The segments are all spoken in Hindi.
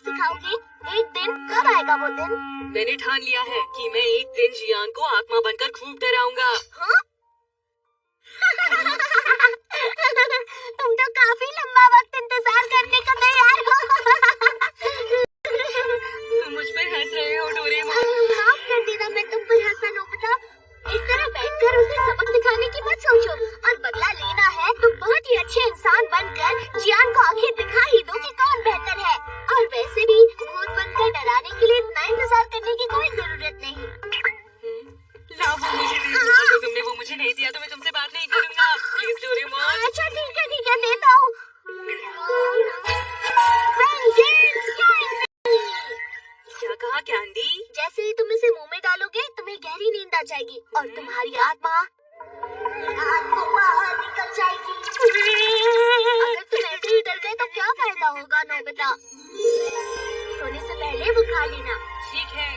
सिखाओगे? एक दिन कब आएगा वो दिन? मैंने ठान लिया है कि मैं एक दिन जियान को आत्मा बनकर खूब डराऊंगा। हाँ? तुम तो काफी लंबा वक्त इंतजार करने का तैयार हो। तुम मुझ पर हंस रहे हो डोरेमोन। माफ कर देना, मैं तुम पर हंसा नोबिता। इस तरह बैठकर उसे सबक सिखाने की मत सोचो, और बदला लेना है तो बहुत ही अच्छे इंसान बनकर जियान को आखिर दिखा ही दो कि कौन बेहतर है। और वैसे भी भूत बनकर डराने के लिए इतना इंतजार करने की कोई जरूरत नहीं। लाओ वो मुझे दे दो। अगर तुमने वो मुझे नहीं दिया तो मैं तुमसे बात नहीं करूंगा। Please Doraemon. अच्छा ठीक है देता हूँ। क्या कहा कैंडी? जैसे ही तुम इसे मुंह में डालोगे तुम्हें गहरी नींद आ जाएगी और तुम्हारी आत्मा बाहर निकल जाएगी। अगर तुम ऐसे ही डर गए तो क्या फायदा होगा नोबिता? सोने से पहले वो खा लेना। ठीक है।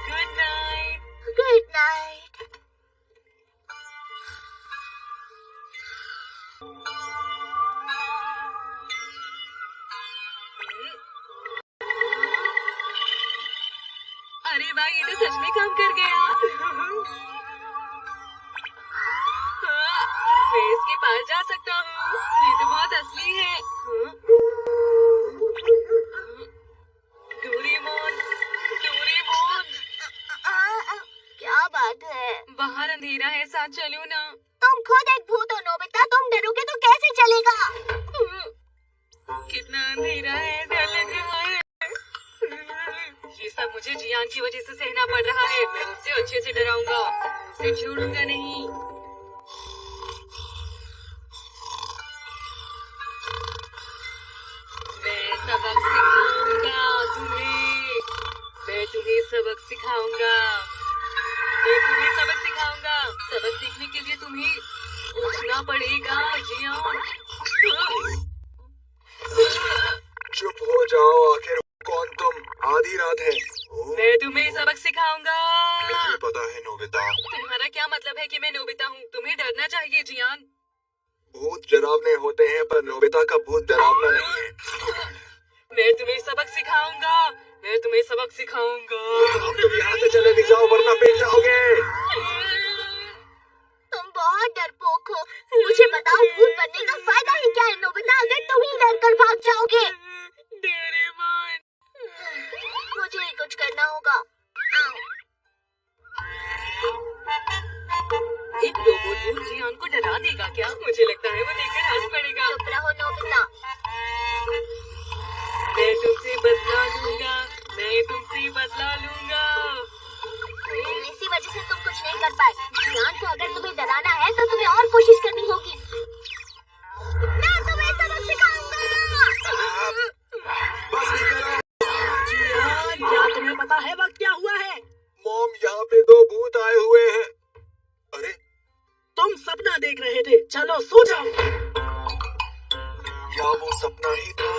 Good night. Good night. अरे वाह, ये तो सच में काम कर गया। हाँ, मैं इसके पास जा सकता हूँ। ये तो बहुत असली है। Doraemon, Doraemon. क्या बात है? बाहर अंधेरा है, साथ चलो ना। तुम खुद एक भूत हो नोबिता, तुम डरोगे तो कैसे चलेगा? कितना अंधेरा है, डर लग रहा है। ये सब मुझे जियान की वजह से सहना पड़ रहा है। मैं उससे अच्छे से डराऊंगा, उसे छोड़ूंगा नहीं। मैं सबक सिखाऊंगा तुम्हें। मैं तुम्हें सबक सिखाऊंगा। मैं तुम्हें सबक सिखाऊंगा। सबक सीखने के लिए तुम्हें उठना पड़ेगा जियान। चुप हो जाओ, आखिर कौन तुम? आधी रात है। मैं तुम्हें सबक सिखाऊंगा। मुझे पता है नोबिता। तुम्हारा क्या मतलब है कि मैं नोबिता हूँ? तुम्हें डरना चाहिए जियान। भूत डरावने होते हैं पर नोबिता का भूत डरावना नहीं है। मैं तुम्हें सबक सिखाऊंगा। मैं तुम्हें सबक सिखाऊंगा। अब तुम यहाँ से चले नहीं जाओ वरना पिट जाओगे। तुम बहुत डरपोक हो। मुझे बताओ भूत बनने का फायदा ही क्या है नोबिता, अगर तुम ही डर कर भाग जाओगे? डोरेमोन, मुझे ही कुछ करना होगा। एक रोबोट भूत जियान को डरा देगा क्या? मुझे लगता है वो देखकर हंस पड़ेगा। चुप रहो नोबिता। मैं तुमसे बदला लूंगा। मैं तुमसे बदला लूंगा। इसी वजह से तुम कुछ नहीं कर पाए। जियान को अगर तुम्हें डराना है तो तुम्हें और कोशिश करनी होगी। मैं तुम्हें सबक सिखाऊंगा। बस करो। जियान, क्या तुम्हें पता है वक्त क्या हुआ है? मॉम, यहाँ पे दो भूत आए हुए हैं। अरे तुम सपना देख रहे थे। चलो सो जाओ। क्या वो सपना ही था?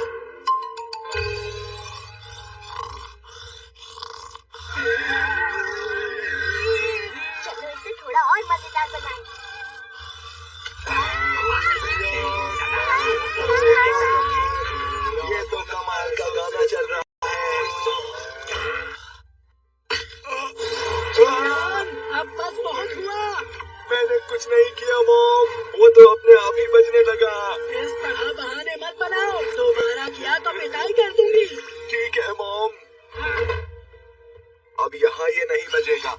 चलो इसे थोड़ा और मजेदार बनाएं। ये तो कमाल का गाना चल रहा है। जियान, अब बस बहुत हुआ। मैंने कुछ नहीं किया मॉम, वो तो अपने आप ही बजने लगा। इस तरह बहाने मत बनाओ। दोबारा किया तो पिटाई कर दूंगी। ठीक है मॉम, अब यहाँ ये नहीं बजेगा।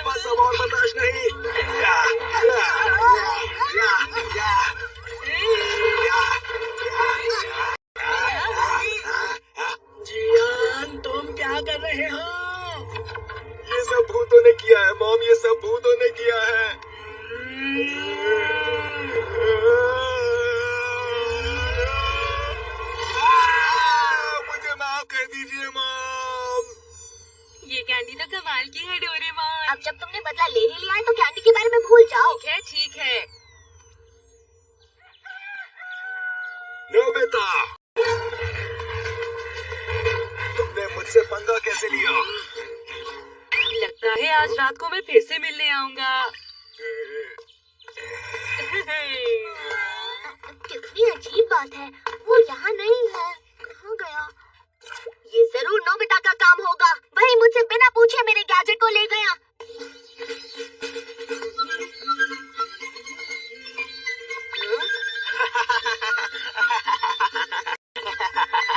बस अब और बर्दाश्त नहीं। जियान, तुम क्या कर रहे हो? ये सब भूतों ने किया है मॉम, ये सब भूतों ने किया है। मुझे माफ कर दीजिए मॉम। ये कैंडी तो कमाल की है डोरेमोन। अब जब तुमने बदला ले ही लिया है तो कैंडी के बारे में भूल जाओ। ठीक है, ठीक है। नोबिता, तुमने मुझसे पंगा कैसे लिया? लगता है आज रात को मैं फिर से मिलने आऊंगा। कितनी अजीब बात है, वो यहाँ नहीं है, कहाँ गया? ये जरूर नोबिता का काम होगा, वही मुझसे बिना पूछे मेरे गैजेट को ले गया।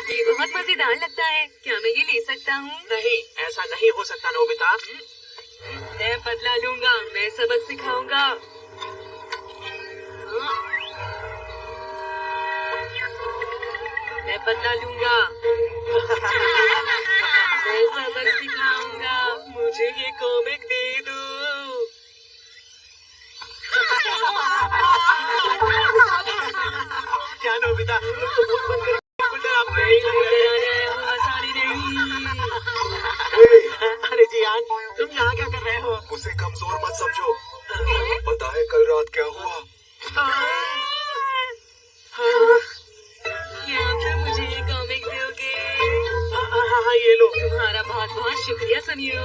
ये बहुत मजेदार लगता है, क्या मैं ये ले सकता हूँ? नहीं, ऐसा नहीं हो सकता नोबिता। मैं बदला लूंगा, मैं सबक सिखाऊंगा। मैं बदला लूंगा। मैं सबक सिखाऊंगा। मुझे ये कॉमिक दे दो। क्या नोबिता, तुम तो भूत बन गए। बिल्कुल आप नहीं लग रहे हैं। आसानी नहीं। अरे जियान, तुम यहाँ क्या कर रहे हो? उसे कमजोर मत समझो। पता है कल रात क्या हुआ? क्या तुम मुझे ये कॉमिक दोगे? हाँ, ये लो। तुम्हारा बहुत बहुत शुक्रिया सुनियो।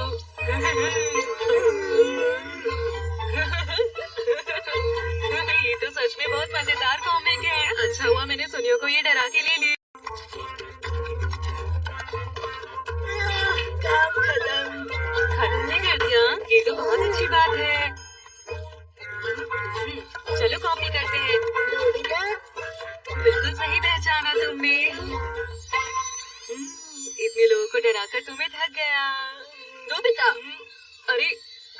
ये तो सच में बहुत मजेदार कॉमिक है। अच्छा हुआ मैंने सुनियो को ये डरा के ले ली। काम खत्म। खत्म नहीं कर दिया, ये तो बहुत अच्छी बात है। चलो कॉपी करते हैं। बिल्कुल सही पहचाना तुमने। इतने लोगों को डराकर तुम्हें थक गया। नोबिता, अरे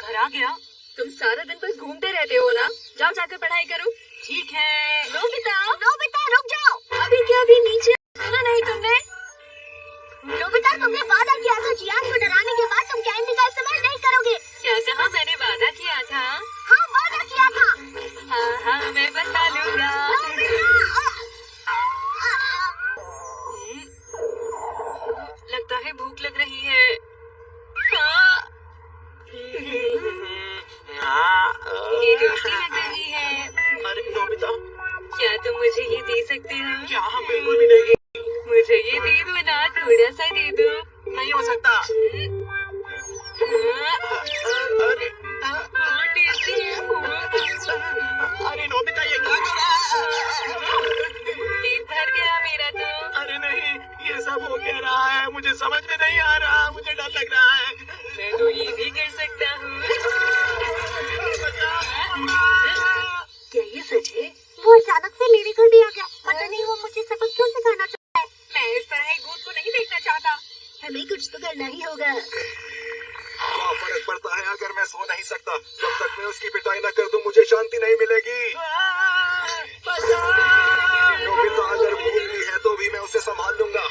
घर आ गया। तुम सारा दिन बस घूमते रहते हो ना, जाओ जाकर पढ़ाई करो। ठीक है। नोबिता, नोबिता रुक जाओ। अभी क्या अभी नीचे सुना नहीं तुमने? नोबिता तुमने वादा किया था जियान को डराने के बाद तुम कैंडी का इस्तेमाल नहीं करोगे। क्या कहा मैंने? वादा किया था। हाँ वादा किया था। हाँ हाँ मैं बता लूंगा। लगता है भूख लग रही है। हाँ। ये टेस्टी लग रही है। अरे नोबिता, क्या तुम मुझे ये दे सकते हो? क्या? हम बिल्कुल भी नहीं। मुझे ये दे दो ना, थोड़ा सा दे दो। नहीं हो सकता। अरे बहुत टेस्टी है। अरे नोबिता, ये क्या कर रहा है? पेट भर गया मेरा तो। अरे नहीं, ये सब हो क्या रहा है? मुझे समझ में नहीं आ रहा, मुझे डर लग रहा है। मैं तो ये भी कर सकता हूँ। क्या ये सच है? वो अचानक से मेरे घर भी आ गया। पता नहीं वो मुझे सबक क्यों सिखाना चाहता है। मैं इस तरह एक भूत को नहीं देखना चाहता। हमें कुछ तो करना ही होगा। क्या फर्क पड़ता है अगर मैं सो नहीं सकता? जब तक मैं उसकी पिटाई न कर दूं मुझे शांति नहीं मिलेगी। नोबिता अगर भूल भी है तो भी मैं उसे संभाल लूंगा।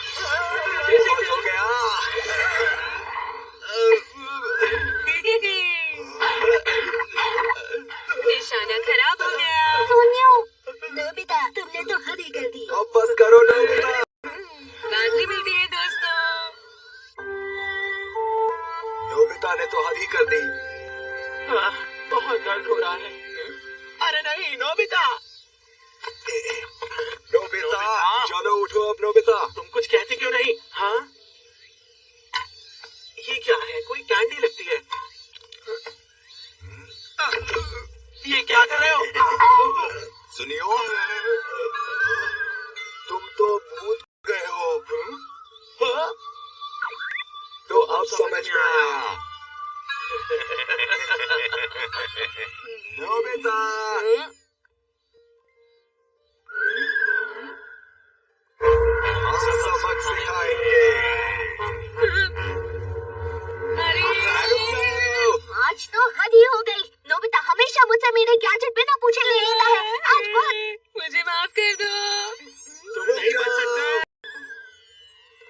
बहुत हो गया। निशाना खराब हो गया। सोनियो, नोबिता तुमने तो हद ही कर दी। अब बस करो नोबिता। बाद में मिलती है दोस्तों। नोबिता ने तो हद ही कर दी। बहुत दर्द हो रहा है। अरे नहीं नोबिता। नोबिता चलो उठो अब नोबिता। तुम कुछ कहती क्यों नहीं? हाँ, ये क्या है? कोई कैंडी लगती है। ये क्या कर रहे हो? सुनियो, तुम तो भूत गए हो। हाँ? तो अब समझ में आया। नोबिता हम सबक सिखाएंगे। आज तो हद ही हो गई। नोबिता हमेशा मुझसे मेरे गैजेट बिना पूछे ले लेता है। आज बहुत। मुझे माफ कर दो। तुम नहीं बच सकते।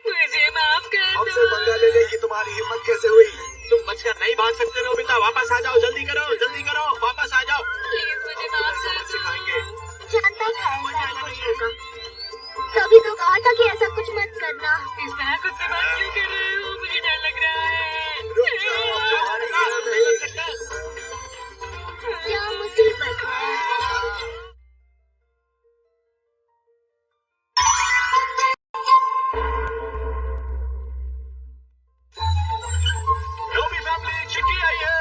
मुझे माफ कर हमसे दो। पंगा लेने की तुम्हारी हिम्मत कैसे हुई? तुम बचकर नहीं भाग सकते नोबिता। वापस आ जाओ, जल्दी करो, जल्दी करो, वापस आ जाओ। प्लीज मुझे माफ कर सबक दो। सिखाएंगे। जानता था ऐसा ही कुछ होगा। तभी तो कहा था कि ऐसा कुछ मत करना। इस तरह खुद से बात क्यों कर रहे हो? मुझे डर लग रहा है। रुक जाओ, अब तुम्हारी हिम्मत नहीं। क्या मुसीबत है। नोबी फैमिली, चिट्ठी आई है।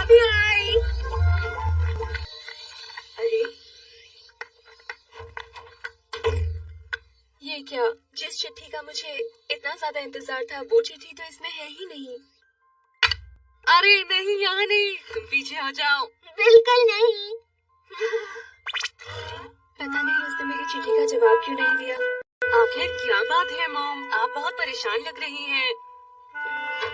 अभी आई। अरे ये क्या? जिस चिट्ठी का मुझे इतना ज्यादा इंतजार था वो चिट्ठी तो इसमें है ही नहीं। अरे नहीं, यहाँ नहीं, तुम पीछे आ जाओ। बिल्कुल नहीं। पता नहीं उसने मेरी चिट्ठी का जवाब क्यों नहीं दिया। आखिर क्या बात है मॉम, आप बहुत परेशान लग रही हैं।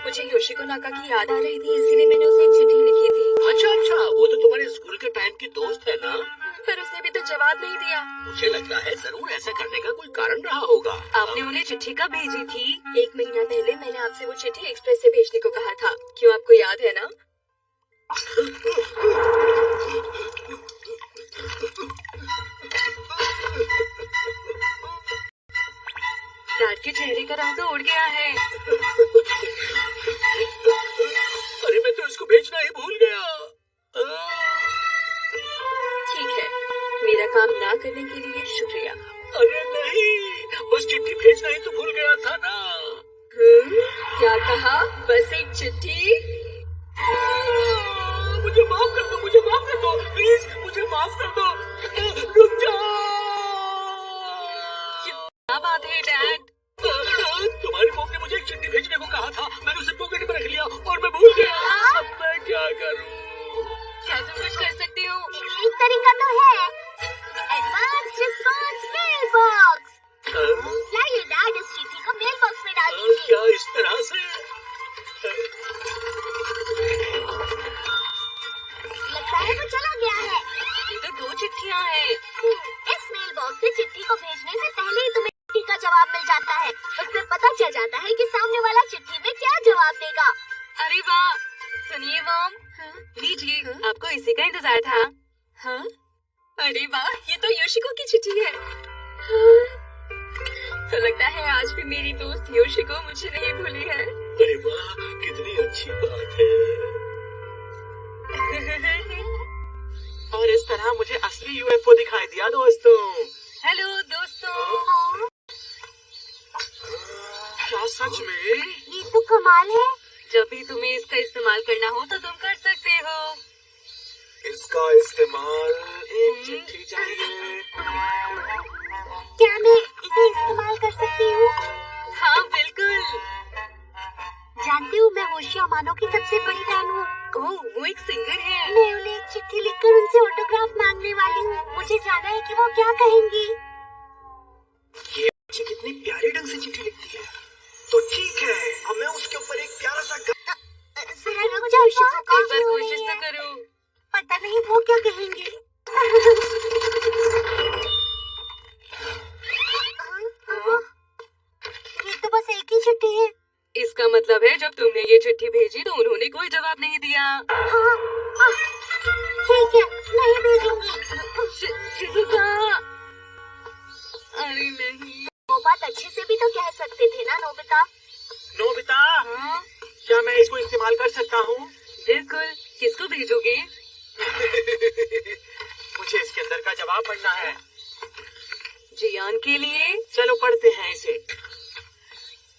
मुझे योशिको नाका की याद आ रही थी, इसीलिए मैंने उसे एक चिट्ठी लिखी थी। अच्छा, वो तो तुम्हारे स्कूल के टाइम की दोस्त है ना? पर उसने अभी तक जवाब नहीं दिया। मुझे लगता है जरूर ऐसा करने का कोई कारण रहा होगा। आपने उन्हें चिट्ठी कब भेजी थी? 1 महीना पहले मैंने आपसे वो चिट्ठी एक्सप्रेस से भेजने को कहा था। क्यों, आपको याद है ना? डैड के चेहरे का रंग तो उड़ गया है। अरे मैं तो इसको भेजना ही भूल गया। ठीक है, मेरा काम ना करने के लिए शुक्रिया। अरे नहीं, बस चिट्ठी भेजना ही तो भूल गया था ना। क्या कहा? बस एक चिट्ठी? मुझे माफ कर दो, मुझे माफ कर दो, प्लीज मुझे माफ कर दो। रुक जाओ। क्या बात है डैड? तुम्हारी मॉम ने मुझे एक चिट्ठी भेजने को कहा था, मैंने उसे पॉकेट में रख लिया और मैं भूल गया। अब मैं क्या करूं? क्या तुम कुछ कर सकती हो? एक तरीका तो है, एडवांस रिस्पॉन्स मेल बॉक्स। लाइए डैड, इस चिट्ठी को मेल बॉक्स में डाल दीजिए। क्या इस तरह से? लगता है वो चला गया है। ये तो 2 चिट्ठियाँ हैं। इस मेल बॉक्स से चिट्ठी को भेजने से पहले ही तुम्हें चिट्ठी का जवाब मिल जाता है। उससे पता चल जाता है कि सामने वाला चिट्ठी में क्या जवाब देगा। अरे वाह, सुनिए मॉम, लीजिए, आपको इसी का इंतजार था। हाँ? अरे वाह, ये तो योशिको की चिट्ठी है। तो लगता है आज भी मेरी दोस्त योशिको मुझे नहीं भूली है। अरे वाह, कितनी अच्छी बात है। और इस तरह मुझे असली यूएफओ दिखाई दिया दोस्तों। हेलो दोस्तों। क्या सच में? ये तो कमाल है। जब भी तुम्हें इसका इस्तेमाल करना हो तो तुम कर सकते हो। इसका इस्तेमाल, एक चिट्ठी चाहिए। क्या मैं इसे इस्तेमाल कर सकती हूँ? हाँ बिल्कुल। जानती हूँ, मैं होशिया मानो की सबसे बड़ी फैन हूँ। ओह, वो एक सिंगर है। मैं उन्हें एक चिट्ठी लिखकर उनसे ऑटोग्राफ मांगने वाली हूँ। मुझे जानना है कि वो क्या कहेंगी। ये बच्ची कितनी प्यारे ढंग से चिट्ठी लिखती है। तो ठीक है, अब मैं उसके ऊपर एक प्यारा सा जरा रुक जाओ शिजुका, एक बार कोशिश तो करो। पता नहीं वो क्या कहेंगे। ये तो बस एक ही चिट्ठी है। इसका मतलब है जब तुमने ये चिट्ठी भेजी तो उन्होंने कोई जवाब नहीं दिया। ठीक है, नहीं भेजूंगी। शिजुका, अरे नहीं। वो बात अच्छे से भी तो कह सकते थे ना नोबिता। नोबिता, हाँ? क्या मैं इसको इस्तेमाल कर सकता हूँ? बिल्कुल। किसको भेजोगे? मुझे इसके अंदर का जवाब पढ़ना है। जियान के लिए। चलो पढ़ते हैं इसे।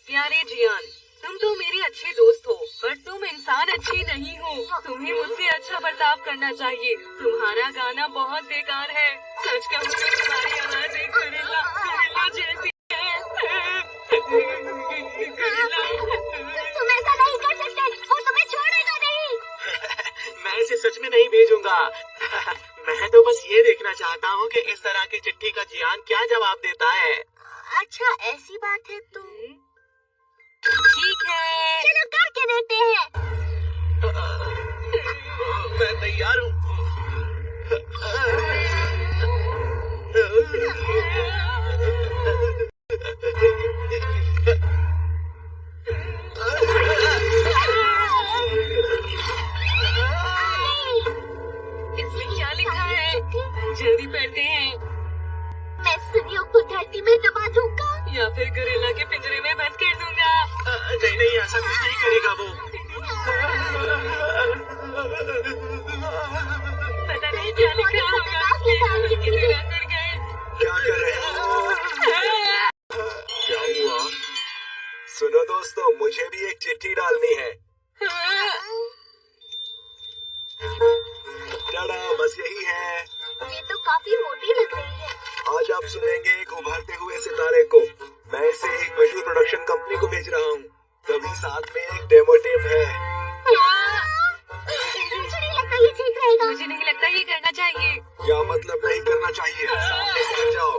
प्यारे जियान, तुम तो मेरी अच्छी दोस्त हो, पर तुम इंसान अच्छी नहीं हो। तुम्हें मुझसे अच्छा बर्ताव करना चाहिए। तुम्हारा गाना बहुत बेकार है। सच कहूँ तो तुम्हारी आवाज एक गोरिल्ला जैसी है। गोरिल्ला। तुम ऐसा नहीं कर सकते, वो तुम्हें छोड़ेगा नहीं। मैं इसे सच में नहीं भेजूंगा। मैं तो बस ये देखना चाहता हूँ कि इस तरह की चिट्ठी का जियान क्या जवाब देता है। अच्छा, ऐसी बात है तो ठीक है, चलो करके देते हैं। मैं तैयार हूँ। इसमें क्या लिखा है? जल्दी पढ़ते हैं। मैं सुनियों को धरती में दबा दूंगा या फिर गोरिल्ला के पिंजरे में बंद कर दूंगा। नहीं नहीं, ऐसा कुछ नहीं करेगा वो। पता नहीं क्या लिखा होगा। इधर अंदर गए। क्या कर रहे हो? क्या हुआ? सुनो दोस्तों, मुझे भी एक चिट्ठी डालनी है। टाड़ा, बस यही है। ये तो काफी मोटी लग रही है। आज आप सुनेंगे एक उभरते हुए सितारे को। मैं इसे एक मशहूर प्रोडक्शन कंपनी को भेज रहा हूँ। तभी साथ में एक डेमो टेप है। मुझे नहीं लगता ये ठीक रहेगा। मुझे नहीं लगता ये करना चाहिए। क्या मतलब नहीं करना चाहिए? सामने से हट जाओ।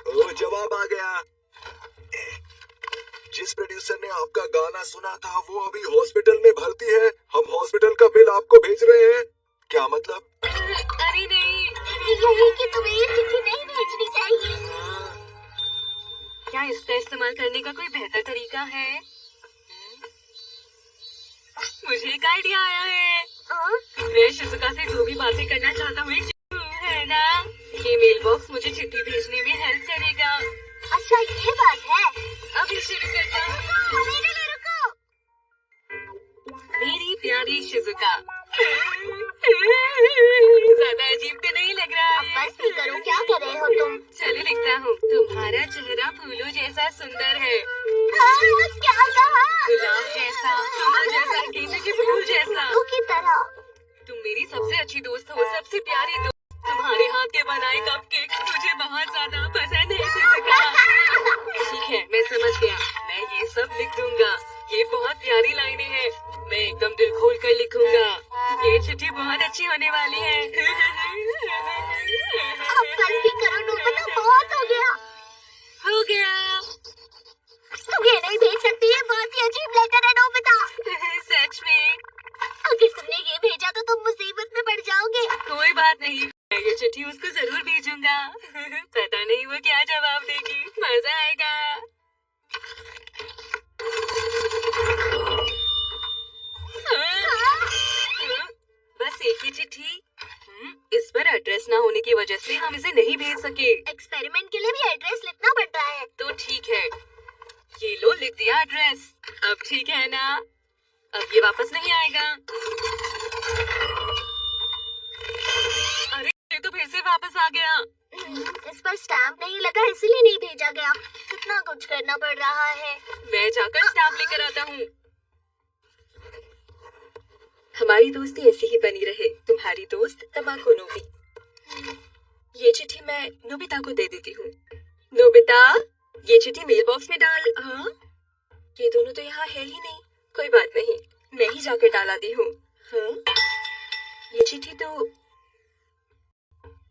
ओ, जवाब आ गया। जिस प्रोड्यूसर ने आपका गाना सुना था वो अभी हॉस्पिटल में भर्ती है। हम हॉस्पिटल का बिल आपको भेज रहे हैं। क्या मतलब? अरे नहीं। यही कि तुम्हें ये चिट्ठी नहीं भेजनी चाहिए। क्या इसका इस्तेमाल करने का कोई बेहतर तरीका है? मुझे एक आइडिया आया है। मैं शिजुका से जो भी बातें करना चाहता हूँ है ना, ये मेल बॉक्स मुझे चिट्ठी भेजने में हेल्प करेगा। अच्छा ये बात है। अभी शुरू करता हूँ। रुको। मेरी प्यारी शिजुका। ज्यादा अजीब तो नहीं लग रहा अब है? बस भी करो, क्या कर रहे हो तुम? चलो लिखता हूँ। तुम्हारा चेहरा फूलों जैसा सुंदर है, क्या कहा? गुलाब जैसा, कमल जैसा, गेंदे के फूल जैसा। तू की तरह। तुम मेरी सबसे अच्छी दोस्त हो, सबसे प्यारी दोस्त। तुम्हारे हाथ के बनाए कपकेक मुझे बहुत ज्यादा पसंद है शिजुका। ठीक है, मैं समझ गया। मैं ये सब लिख दूंगा। ये बहुत प्यारी लाइनें हैं। मैं एकदम दिल खोल कर लिखूंगा। ये चिट्ठी बहुत अच्छी होने वाली है। अब बस भी करो नोबिता, बहुत हो गया। हो गया। तुम ये नहीं भेज सकती, ये बहुत ही अजीब लेटर है नोबिता। सच में? अगर तुमने ये भेजा तो तुम मुसीबत में पड़ जाओगे। कोई बात नहीं, मैं ये चिट्ठी उसको जरूर भेजूंगा। पता नहीं वो क्या जवाब देगी। मजा आएगा। बस एक ही चिट्ठी। इस पर एड्रेस ना होने की वजह से हम इसे नहीं भेज सके। एक्सपेरिमेंट के लिए भी एड्रेस लिखना पड़ता है। तो ठीक है, ये लो, लिख दिया एड्रेस। अब ठीक है ना? अब ये वापस नहीं आएगा। अरे ये तो फिर से वापस आ गया। इस पर स्टैम्प नहीं लगा इसलिए नहीं भेजा गया। कितना कुछ करना पड़ रहा है। मैं जाकर स्टैम्प लेकर आता हूँ। हमारी दोस्ती ऐसी ही बनी रहे। तुम्हारी दोस्त तमाको नोबी। ये चिट्ठी मैं नोबिता को दे देती हूँ। नोबिता, ये चिट्ठी मेल बॉक्स में डाल। हाँ, ये दोनों तो यहाँ है ही नहीं। कोई बात नहीं, मैं ही जाकर डाला दी हूँ। हाँ, ये चिट्ठी तो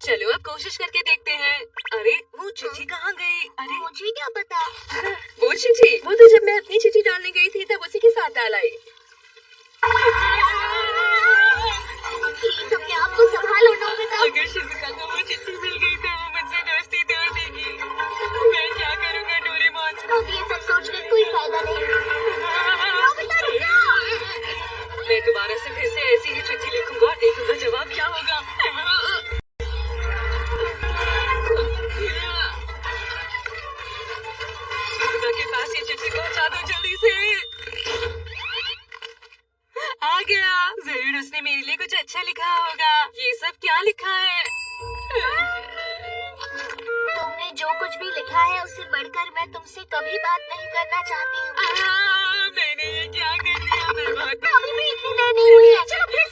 चलो अब कोशिश करके देखते हैं। अरे वो चिट्ठी कहाँ गई? अरे मुझे क्या पता। वो चिट्ठी, वो तो जब मैं अपनी चिट्ठी डालने गई थी तब उसी के साथ डाल आई। प्लीज अपने आप को संभालो नोबिता। अगर शिजुका को वो चिट्ठी मिल गई तो वो मुझसे दोस्ती तोड़ देगी। मैं क्या करूँगा डोरेमोन? अब ये सब सोचकर कोई फायदा नहीं। नोबिता रुक जाओ। मैं दोबारा से फिर से ऐसी ही चिट्ठी लिखूंगा और देखूंगा जवाब क्या होगा। शिजुका के पास ये चिट्ठी पहुंचा दो जल्दी से। आ गया। जरूर उसने मेरे लिए कुछ अच्छा लिखा होगा। ये सब क्या लिखा है? तुमने जो कुछ भी लिखा है उससे बढ़कर मैं तुमसे कभी बात नहीं करना चाहती हूँ। मैंने ये क्या कर दिया? मैं बहुत अभी भी इतनी देर नहीं हुई है। चलो फिर